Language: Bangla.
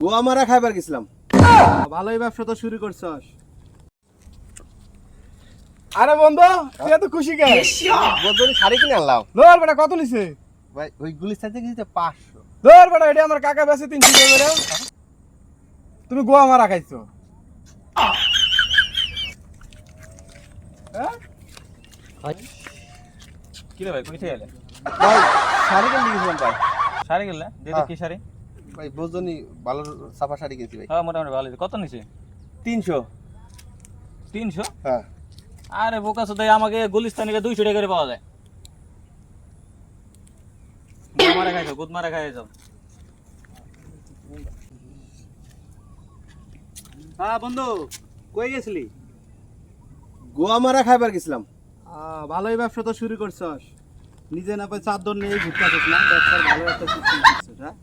গোয়া মারা খাইবার গেছিলাম। ভালোই ব্যবসা তো শুরু করছস। আরে বন্ধু তুই এত খুশি কে? বন্ধু শাড়ি কিনে আনলাম। ধর বেটা কত নিছে? ভাই ওই গুলিস্তান থেকে কিনতে 500। ধর বেটা এটা আমার কাকা বেচে 300 টাকা করে। তুমি গোয়া মারা খাইছো? হ্যাঁ? কি রে ভাই কই থেকে এলে? ভাই শাড়ি কিনতে গেছিলাম ভাই। শাড়ি কিনলে? দেখি কি শাড়ি? ভাই বুঝনি ভালো সাফা শাড়ি কিনছি ভাই। হ্যাঁ মোটামুটি ভালো কত নিছে? 300। 300? হ্যাঁ। আরে বোকা সুদাই আমাকে গুলিস্তানিকে 200 টাকা করে পাওয়া যায়। মারা খাইছো গুদ মারা খাইছো। হ্যাঁ বন্ধু কই গেছিলি? গোয়া মারা খাইবার গেছিলাম। ভালোই ব্যবসা তো শুরু করছস। নিজে না পাই চাদর নিয়ে ঘুরতে আসিস না, ব্যবসার ভালো একটা সিস্টেম করছিস। হ্যাঁ